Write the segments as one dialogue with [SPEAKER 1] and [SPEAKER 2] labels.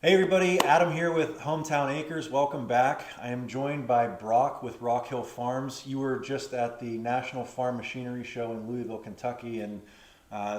[SPEAKER 1] Hey everybody, Adam here with Hometown Acres. Welcome back. I am joined by Brock with Rockhill Farms. You were just at the National Farm Machinery Show in Louisville, Kentucky, and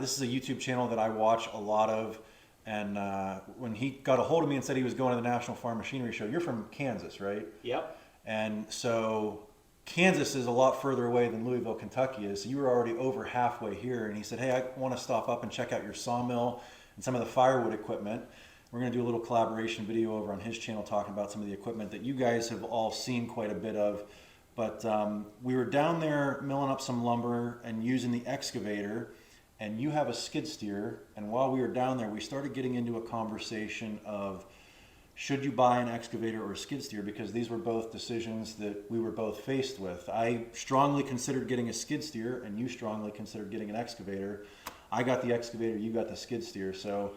[SPEAKER 1] this is a YouTube channel that I watch a lot of. And when he got a hold of me and said he was going to the National Farm Machinery Show, you're from Kansas, right?
[SPEAKER 2] Yep.
[SPEAKER 1] And so Kansas is a lot further away than Louisville, Kentucky is. So you were already over halfway here. And he said, hey, I want to stop up and check out your sawmill and some of the firewood equipment. We're going to do a little collaboration video over on his channel talking about some of the equipment that you guys have all seen quite a bit of. But we were down there milling up some lumber and using the excavator, and you have a skid steer. And while we were down there, we started getting into a conversation of should you buy an excavator or a skid steer, because these were both decisions that we were both faced with. I strongly considered getting a skid steer, and you strongly considered getting an excavator. I got the excavator, you got the skid steer. So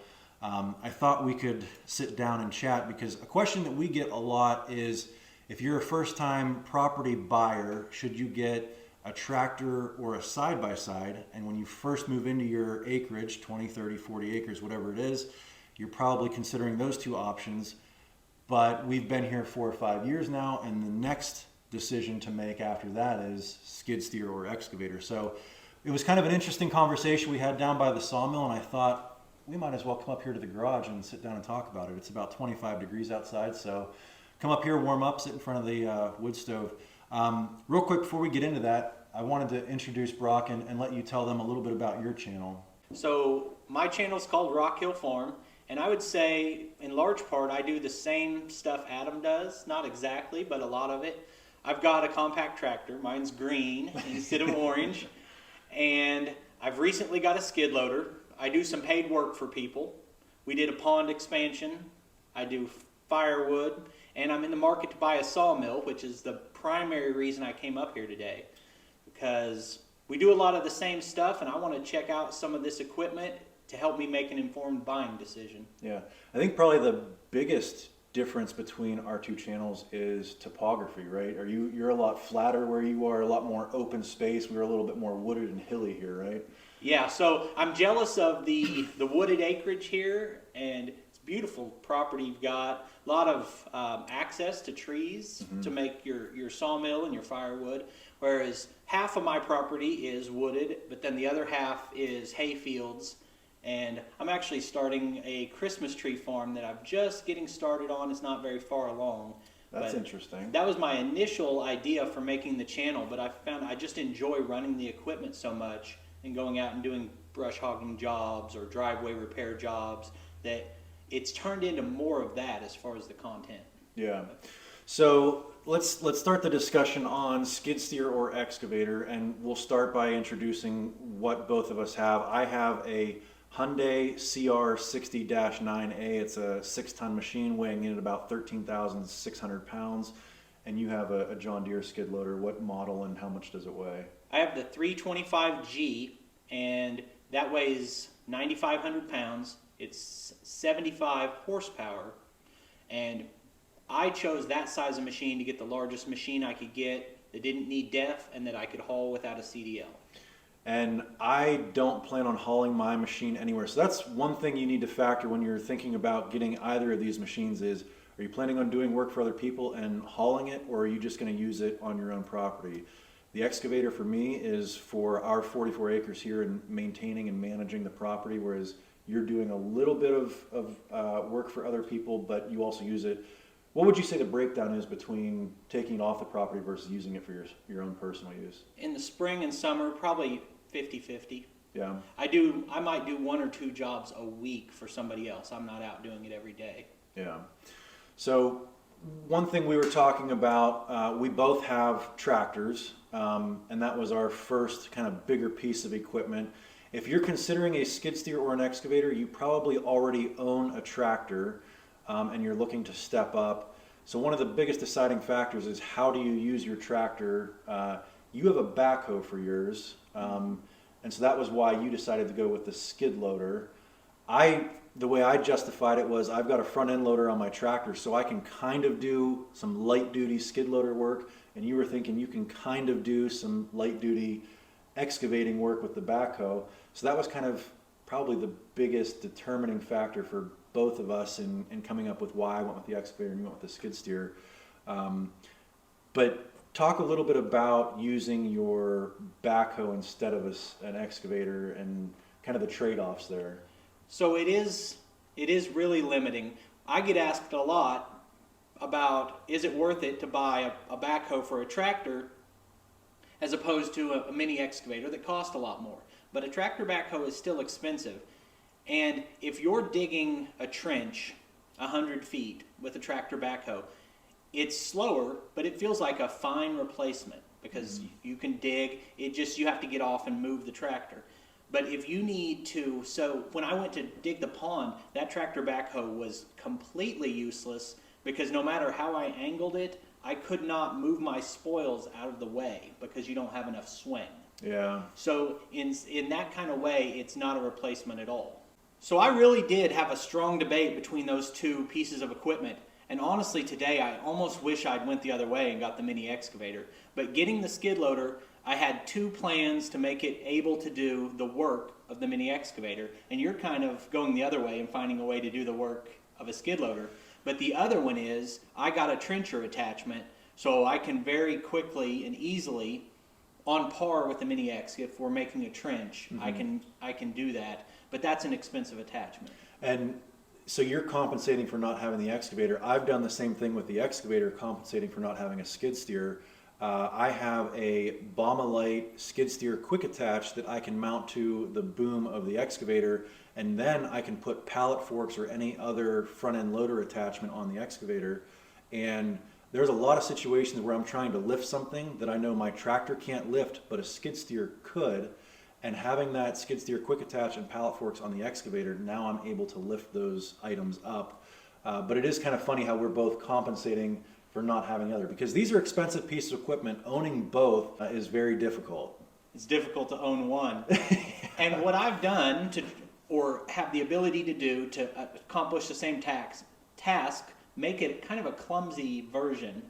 [SPEAKER 1] I thought we could sit down and chat, because a question that we get a lot is if you're a first-time property buyer, should you get a tractor or a side-by-side? And when you first move into your acreage, 20, 30, 40 acres, whatever it is, you're probably considering those two options. But we've been here 4 or 5 years now, and the next decision to make after that is skid steer or excavator. So it was kind of an interesting conversation we had down by the sawmill, and I thought, we might as well come up here to the garage and sit down and talk about it. It's about 25 degrees outside, so come up here, warm up, sit in front of the wood stove. Real quick, before we get into that, I wanted to introduce Brock and let you tell them a little bit about your channel.
[SPEAKER 2] So my channel is called Rockhill Farm, and I would say in large part I do the same stuff Adam does. Not exactly, but a lot of it. I've got a compact tractor. Mine's green instead of orange. And I've recently got a skid loader. I do some paid work for people. We did a pond expansion. I do firewood. And I'm in the market to buy a sawmill, which is the primary reason I came up here today. Because we do a lot of the same stuff, and I want to check out some of this equipment to help me make an informed buying decision.
[SPEAKER 1] Yeah, I think probably the biggest difference between our two channels is topography, right? You're a lot flatter where you are, a lot more open space. We're a little bit more wooded and hilly here, right?
[SPEAKER 2] Yeah, so I'm jealous of the wooded acreage here, and it's beautiful property. You've got a lot of access to trees to make your sawmill and your firewood, whereas half of my property is wooded, but then the other half is hay fields. And I'm actually starting a Christmas tree farm that I'm just getting started on. It's not very far along.
[SPEAKER 1] That's interesting.
[SPEAKER 2] That was my initial idea for making the channel, but I found I just enjoy running the equipment so much and going out and doing brush hogging jobs or driveway repair jobs that it's turned into more of that as far as the content.
[SPEAKER 1] Yeah. So let's start the discussion on skid steer or excavator, and we'll start by introducing what both of us have. I have a Hyundai CR60-9A. It's a 6-ton machine weighing in at about 13,600 pounds. And you have a John Deere skid loader. What model and how much does it weigh?
[SPEAKER 2] I have the 325G, and that weighs 9,500 pounds. It's 75 horsepower, and I chose that size of machine to get the largest machine I could get that didn't need def and that I could haul without a CDL.
[SPEAKER 1] And I don't plan on hauling my machine anywhere. So that's one thing you need to factor when you're thinking about getting either of these machines is, are you planning on doing work for other people and hauling it, or are you just going to use it on your own property? The excavator for me is for our 44 acres here and maintaining and managing the property, whereas you're doing a little bit of work for other people, but you also use it. What would you say the breakdown is between taking it off the property versus using it for your own personal use?
[SPEAKER 2] In the spring and summer, probably 50-50.
[SPEAKER 1] Yeah.
[SPEAKER 2] I might do 1 or 2 jobs a week for somebody else. I'm not out doing it every day.
[SPEAKER 1] Yeah. So one thing we were talking about, we both have tractors, and that was our first kind of bigger piece of equipment. If you're considering a skid steer or an excavator, you probably already own a tractor, and you're looking to step up. So one of the biggest deciding factors is how do you use your tractor. You have a backhoe for yours, and so that was why you decided to go with the skid loader. The way I justified it was I've got a front end loader on my tractor, so I can kind of do some light duty skid loader work, and you were thinking you can kind of do some light duty excavating work with the backhoe. So that was kind of probably the biggest determining factor for both of us in coming up with why I went with the excavator and you went with the skid steer. But talk a little bit about using your backhoe instead of an excavator and kind of the trade-offs there.
[SPEAKER 2] So it is really limiting. I get asked a lot about, is it worth it to buy a backhoe for a tractor as opposed to a mini excavator that costs a lot more. But a tractor backhoe is still expensive. And if you're digging a trench 100 feet with a tractor backhoe, it's slower, but it feels like a fine replacement because you can dig. You have to get off and move the tractor. But if you need to, so when I went to dig the pond, that tractor backhoe was completely useless because no matter how I angled it, I could not move my spoils out of the way because you don't have enough swing.
[SPEAKER 1] Yeah.
[SPEAKER 2] So in that kind of way, it's not a replacement at all. So I really did have a strong debate between those two pieces of equipment. And honestly, today I almost wish I'd went the other way and got the mini excavator. But getting the skid loader, I had two plans to make it able to do the work of the mini excavator. And you're kind of going the other way and finding a way to do the work of a skid loader. But the other one is I got a trencher attachment so I can very quickly and easily, on par with the mini X, if we're making a trench, I can do that. But that's an expensive attachment.
[SPEAKER 1] And so you're compensating for not having the excavator. I've done the same thing with the excavator, compensating for not having a skid steer. I have a Baumolite skid steer quick attach that I can mount to the boom of the excavator, and then I can put pallet forks or any other front end loader attachment on the excavator. And there's a lot of situations where I'm trying to lift something that I know my tractor can't lift, but a skid steer could. And having that skid steer quick attach and pallet forks on the excavator, now I'm able to lift those items up. But it is kind of funny how we're both compensating for not having the other, because these are expensive pieces of equipment. Owning both is very difficult.
[SPEAKER 2] It's difficult to own one. And what I've done to, or have the ability to do to accomplish the same task, make it kind of a clumsy version,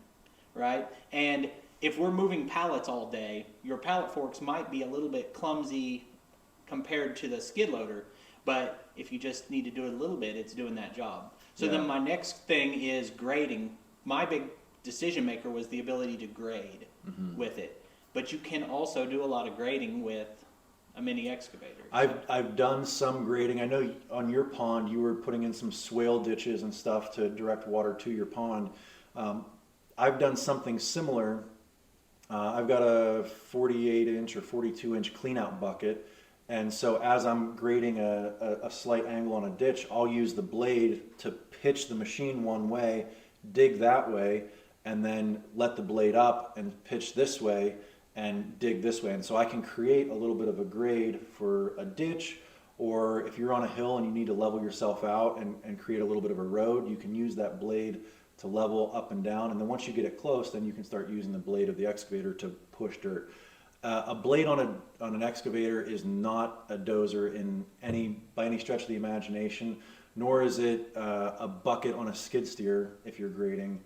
[SPEAKER 2] right? And if we're moving pallets all day, your pallet forks might be a little bit clumsy compared to the skid loader, but if you just need to do it a little bit, it's doing that job. So then my next thing is grading. My big decision maker was the ability to grade with it, but you can also do a lot of grading with a mini excavator.
[SPEAKER 1] I've done some grading. I know on your pond you were putting in some swale ditches and stuff to direct water to your pond. I've done something similar. I've got a 48-inch or 42-inch cleanout bucket, and so as I'm grading a slight angle on a ditch, I'll use the blade to pitch the machine one way, dig that way, and then let the blade up and pitch this way and dig this way. And so I can create a little bit of a grade for a ditch, or if you're on a hill and you need to level yourself out and create a little bit of a road, you can use that blade to level up and down. And then once you get it close, then you can start using the blade of the excavator to push dirt. A blade on an excavator is not a dozer by any stretch of the imagination, nor is it a bucket on a skid steer if you're grading.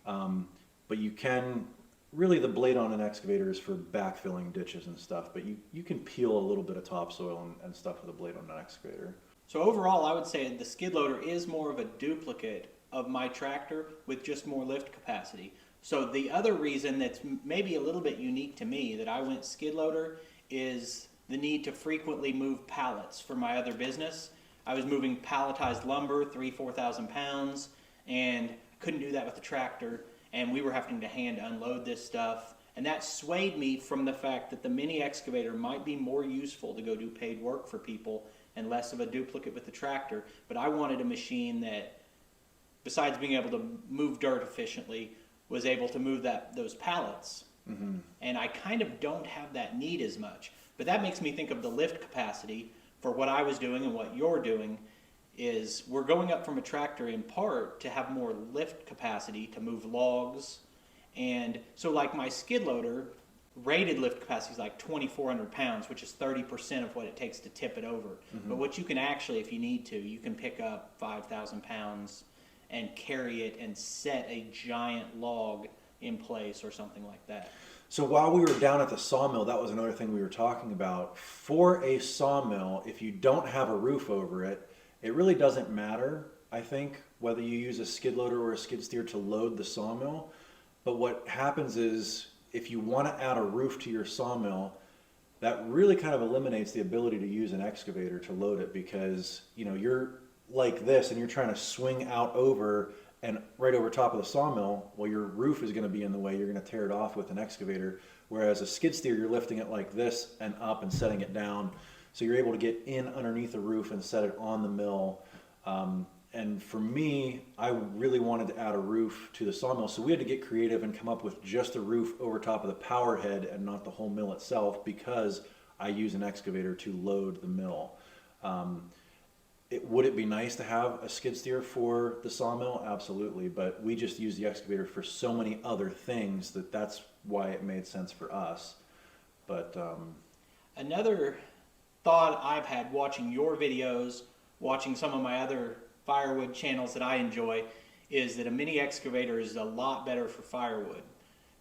[SPEAKER 1] But you can, really the blade on an excavator is for backfilling ditches and stuff, but you can peel a little bit of topsoil and stuff with a blade on an excavator.
[SPEAKER 2] So overall, I would say the skid loader is more of a duplicate of my tractor with just more lift capacity. So the other reason that's maybe a little bit unique to me that I went skid loader is the need to frequently move pallets for my other business. I was moving palletized lumber, 4,000 pounds, and couldn't do that with the tractor, and we were having to hand unload this stuff. And that swayed me from the fact that the mini excavator might be more useful to go do paid work for people and less of a duplicate with the tractor. But I wanted a machine that, besides being able to move dirt efficiently, was able to move those pallets. And I kind of don't have that need as much. But that makes me think of the lift capacity for what I was doing and what you're doing. Is we're going up from a tractor in part to have more lift capacity to move logs. And so like my skid loader, rated lift capacity is like 2,400 pounds, which is 30% of what it takes to tip it over. But what you can actually, if you need to, you can pick up 5,000 pounds and carry it and set a giant log in place or something like that.
[SPEAKER 1] So while we were down at the sawmill, that was another thing we were talking about. For a sawmill, if you don't have a roof over it, it really doesn't matter I think, whether you use a skid loader or a skid steer to load the sawmill. But what happens is, if you want to add a roof to your sawmill, that really kind of eliminates the ability to use an excavator to load it, because you're like this and you're trying to swing out over and right over top of the sawmill. Well, your roof is going to be in the way. You're going to tear it off with an excavator. Whereas a skid steer, you're lifting it like this and up and setting it down, so you're able to get in underneath the roof and set it on the mill. And for me, I really wanted to add a roof to the sawmill, so we had to get creative and come up with just a roof over top of the power head and not the whole mill itself, because I use an excavator to load the mill. Would it be nice to have a skid steer for the sawmill? Absolutely, but we just use the excavator for so many other things that's why it made sense for us. But
[SPEAKER 2] another thought I've had watching your videos, watching some of my other firewood channels that I enjoy, is that a mini excavator is a lot better for firewood,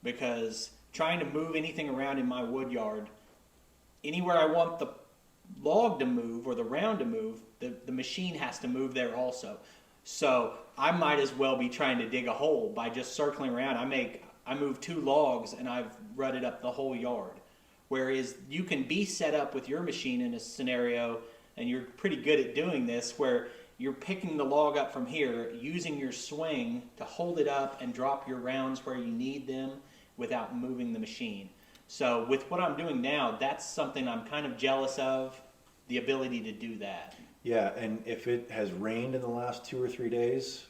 [SPEAKER 2] because trying to move anything around in my wood yard, anywhere I want the log to move or the round to move, the machine has to move there also. So I might as well be trying to dig a hole by just circling around. I move 2 logs and I've rutted up the whole yard. Whereas you can be set up with your machine in a scenario, and you're pretty good at doing this, where you're picking the log up from here, using your swing to hold it up and drop your rounds where you need them without moving the machine. So with what I'm doing now, that's something I'm kind of jealous of, the ability to do that.
[SPEAKER 1] yeah, and if it has rained in the last 2 or 3 days,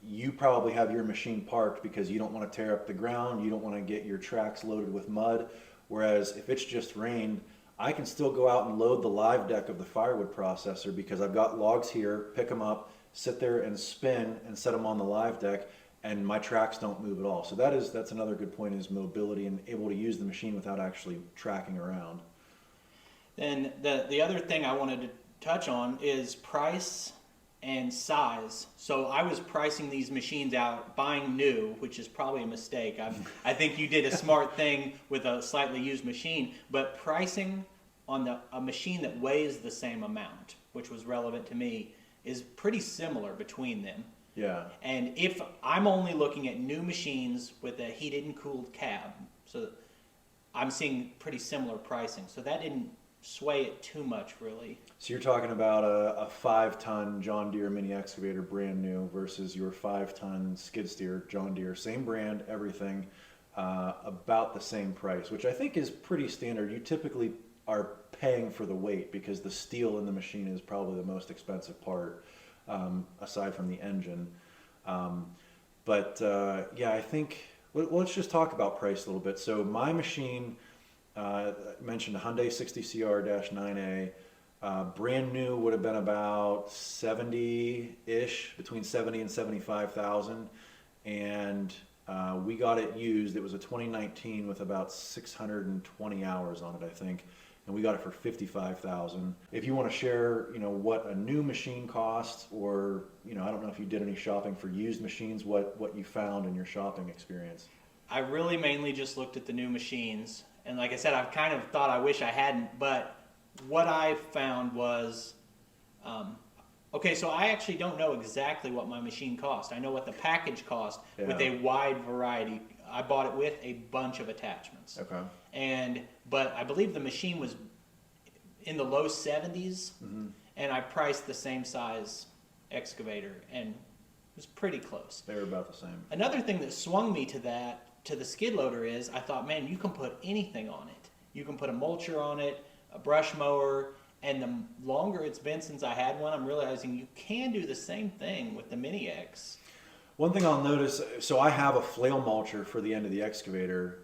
[SPEAKER 1] you probably have your machine parked because you don't want to tear up the ground, you don't want to get your tracks loaded with mud. Whereas if it's just rained, I can still go out and load the live deck of the firewood processor, because I've got logs here, pick them up, sit there and spin and set them on the live deck, and my tracks don't move at all. So that's another good point, is mobility and able to use the machine without actually tracking around.
[SPEAKER 2] Then the other thing I wanted to touch on is price and size. So I was pricing these machines out, buying new, which is probably a mistake. I think you did a smart thing with a slightly used machine, but pricing on a machine that weighs the same amount, which was relevant to me, is pretty similar between them.
[SPEAKER 1] Yeah.
[SPEAKER 2] And if I'm only looking at new machines with a heated and cooled cab, so I'm seeing pretty similar pricing. So that didn't sway it too much, really.
[SPEAKER 1] So you're talking about a 5-ton John Deere mini excavator brand new versus your 5-ton skid steer John Deere, same brand, everything, about the same price, which I think is pretty standard. You typically are paying for the weight, because the steel in the machine is probably the most expensive part, aside from the engine. Yeah, I think let's just talk about price a little bit. So my machine, I mentioned a Hyundai 60CR-9A, brand new would have been about 70-ish, between 70 and 75,000, and we got it used. It was a 2019 with about 620 hours on it, I think, and we got it for 55,000. If you want to share, what a new machine costs, or I don't know if you did any shopping for used machines, what you found in your shopping experience.
[SPEAKER 2] I really mainly just looked at the new machines. And like I said, I've kind of thought I wish I hadn't, but what I found was, okay, so I actually don't know exactly what my machine cost. I know what the package cost with a wide variety. I bought it with a bunch of attachments.
[SPEAKER 1] Okay.
[SPEAKER 2] But I believe the machine was in the low 70s, and I priced the same size excavator, and it was pretty close.
[SPEAKER 1] They were about the same.
[SPEAKER 2] Another thing that swung me to the skid loader is, I thought, man, you can put anything on it. You can put a mulcher on it, a brush mower, and the longer it's been since I had one, I'm realizing you can do the same thing with the Mini X.
[SPEAKER 1] One thing I'll notice, so I have a flail mulcher for the end of the excavator.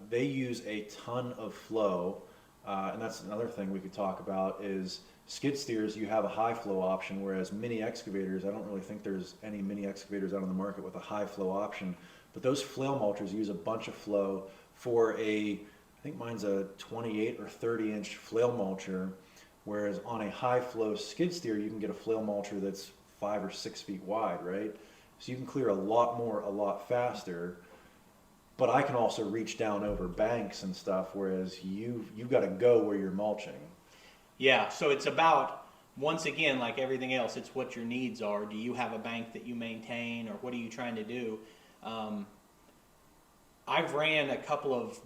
[SPEAKER 1] They use a ton of flow, and that's another thing we could talk about, is skid steers, you have a high flow option, whereas mini excavators, I don't really think there's any mini excavators out on the market with a high flow option. But those flail mulchers use a bunch of flow for I think mine's a 28 or 30-inch flail mulcher, whereas on a high flow skid steer, you can get a flail mulcher that's 5 or 6 feet wide, right? So you can clear a lot more, a lot faster. But I can also reach down over banks and stuff, whereas you've got to go where you're mulching.
[SPEAKER 2] Yeah, so it's about once again, like everything else, it's what your needs are. Do you have a bank that you maintain, or what are you trying to do? Um, I've ran a couple of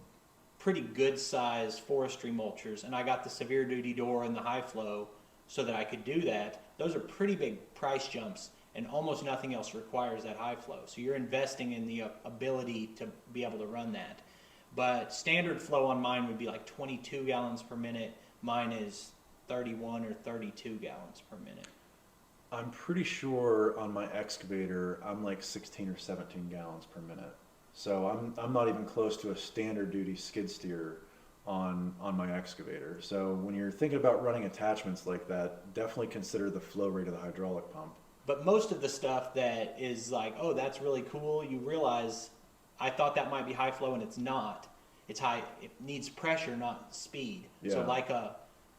[SPEAKER 2] pretty good sized forestry mulchers, and I got the severe duty door and the high flow so that I could do that. Those are pretty big price jumps, and almost nothing else requires that high flow. So you're investing in the ability to be able to run that. But standard flow on mine would be like 22 gallons per minute. Mine is 31 or 32 gallons per minute.
[SPEAKER 1] I'm pretty sure on my excavator, I'm like 16 or 17 gallons per minute. So I'm not even close to a standard duty skid steer on my excavator. So when you're thinking about running attachments like that, definitely consider the flow rate of the hydraulic pump.
[SPEAKER 2] But most of the stuff that is like, oh, that's really cool, you realize I thought that might be high flow and it's not. It's high. It needs pressure, not speed.
[SPEAKER 1] Yeah.
[SPEAKER 2] So like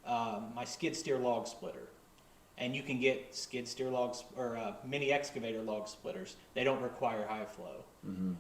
[SPEAKER 2] my skid steer log splitter, and you can get skid steer logs or mini excavator log splitters. They don't require high flow,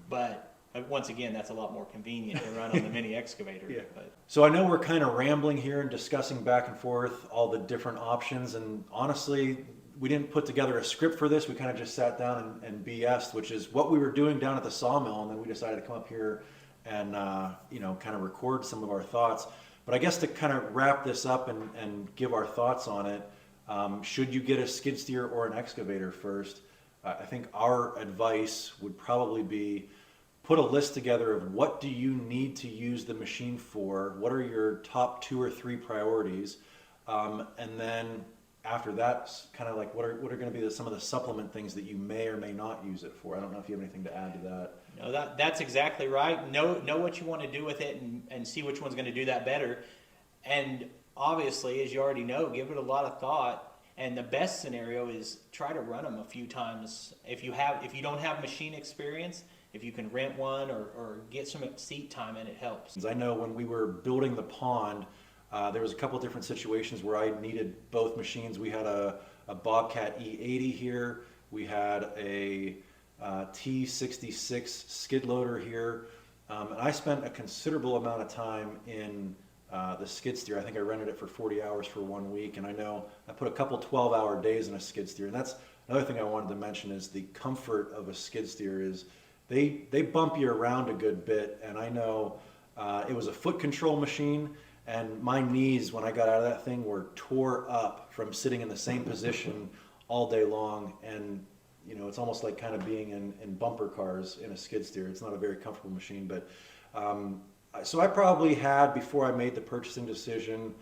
[SPEAKER 2] but once again, that's a lot more convenient to run on the mini excavator.
[SPEAKER 1] Yeah.
[SPEAKER 2] But
[SPEAKER 1] So I know we're kind of rambling here and discussing back and forth all the different options, and honestly, we didn't put together a script for this. We kind of just sat down and BS'd, which is what we were doing down at the sawmill, and then we decided to come up here and kind of record some of our thoughts. But I guess to kind of wrap this up and give our thoughts on it, should you get a skid steer or an excavator first? I think our advice would probably be put a list together of what do you need to use the machine for, what are your top 2 or 3 priorities, and then after that, kind of like what are going to be some of the supplement things that you may or may not use it for. I don't know if you have anything to add to that.
[SPEAKER 2] no, that's exactly right. Know what you want to do with it, and see which one's going to do that better. And obviously, as you already know, give it a lot of thought. And the best scenario is try to run them a few times. If you don't have machine experience, if you can rent one or get some seat time in, it helps.
[SPEAKER 1] I know when we were building the pond, there was a couple different situations where I needed both machines. We had a Bobcat E80 here. We had a T66 skid loader here. And I spent a considerable amount of time in the skid steer. I think I rented it for 40 hours for 1 week. And I know I put a couple 12-hour days in a skid steer. And that's another thing I wanted to mention is the comfort of a skid steer is they bump you around a good bit. And I know it was a foot control machine. And my knees, when I got out of that thing, were tore up from sitting in the same position all day long. And, it's almost like kind of being in bumper cars in a skid steer. It's not a very comfortable machine. But so I probably had, before I made the purchasing decision,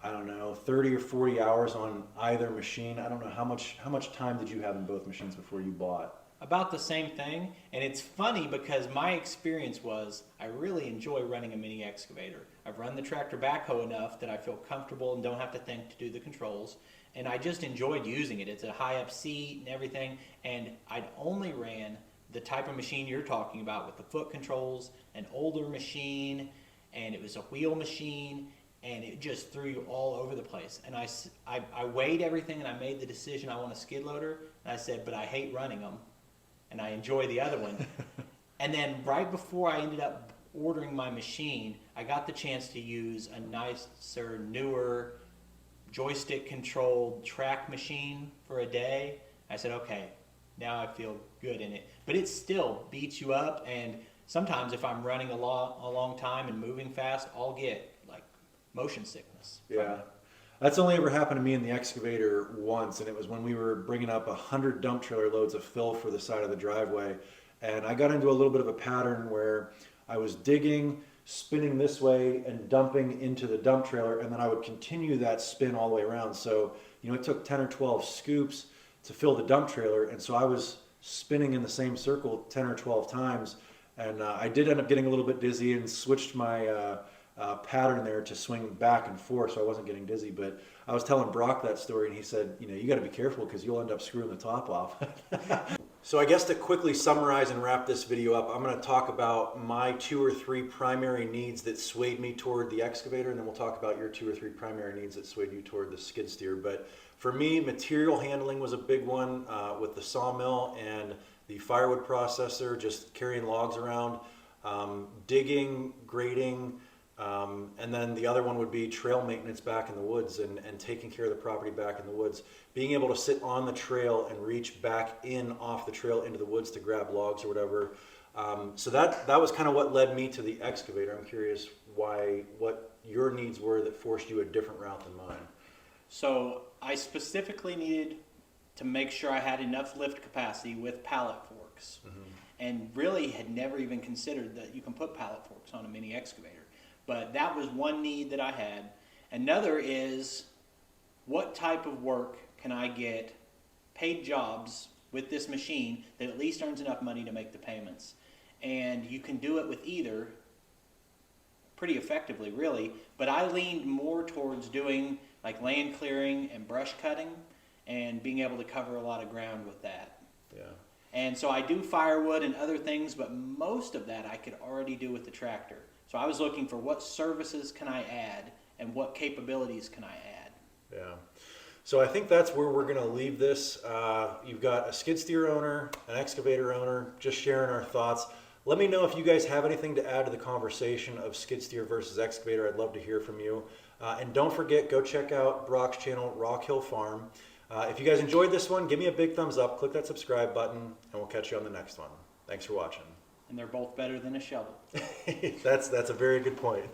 [SPEAKER 1] I don't know, 30 or 40 hours on either machine. I don't know, how much time did you have in both machines before you bought?
[SPEAKER 2] About the same thing. And it's funny because my experience was I really enjoy running a mini excavator. I've run the tractor backhoe enough that I feel comfortable and don't have to think to do the controls. And I just enjoyed using it. It's a high up seat and everything. And I'd only ran the type of machine you're talking about with the foot controls, an older machine, and it was a wheel machine, and it just threw you all over the place. And I weighed everything and I made the decision I want a skid loader. And I said, but I hate running them. And I enjoy the other one. And then right before I ended up ordering my machine, I got the chance to use a nicer, newer, joystick-controlled track machine for a day. I said, okay, now I feel good in it. But it still beats you up, and sometimes if I'm running a long time and moving fast, I'll get like motion sickness.
[SPEAKER 1] Yeah. That's only ever happened to me in the excavator once, and it was when we were bringing up 100 dump trailer loads of fill for the side of the driveway. And I got into a little bit of a pattern where I was digging, spinning this way, and dumping into the dump trailer, and then I would continue that spin all the way around. So, it took 10 or 12 scoops to fill the dump trailer, and so I was spinning in the same circle 10 or 12 times, and I did end up getting a little bit dizzy and switched my pattern there to swing back and forth so I wasn't getting dizzy. But I was telling Brock that story, and he said, you got to be careful because you'll end up screwing the top off. So I guess to quickly summarize and wrap this video up, I'm going to talk about my 2 or 3 primary needs that swayed me toward the excavator, and then we'll talk about your 2 or 3 primary needs that swayed you toward the skid steer. But for me, material handling was a big one with the sawmill and the firewood processor, just carrying logs around, digging, grading, And then the other one would be trail maintenance back in the woods and taking care of the property back in the woods. Being able to sit on the trail and reach back in off the trail into the woods to grab logs or whatever. So that was kind of what led me to the excavator. I'm curious what your needs were that forced you a different route than mine.
[SPEAKER 2] So I specifically needed to make sure I had enough lift capacity with pallet forks, and really had never even considered that you can put pallet forks on a mini excavator. But that was one need that I had. Another is, what type of work can I get paid jobs with this machine that at least earns enough money to make the payments? And you can do it with either pretty effectively, really. But I leaned more towards doing like land clearing and brush cutting and being able to cover a lot of ground with that.
[SPEAKER 1] Yeah.
[SPEAKER 2] And so I do firewood and other things, but most of that I could already do with the tractor. So I was looking for what services can I add and what capabilities can I add.
[SPEAKER 1] Yeah. So I think that's where we're going to leave this. You've got a skid steer owner, an excavator owner, just sharing our thoughts. Let me know if you guys have anything to add to the conversation of skid steer versus excavator. I'd love to hear from you. And don't forget, go check out Brock's channel, Rockhill Farm. If you guys enjoyed this one, give me a big thumbs up, click that subscribe button, and we'll catch you on the next one. Thanks for watching.
[SPEAKER 2] And they're both better than a shovel.
[SPEAKER 1] That's a very good point.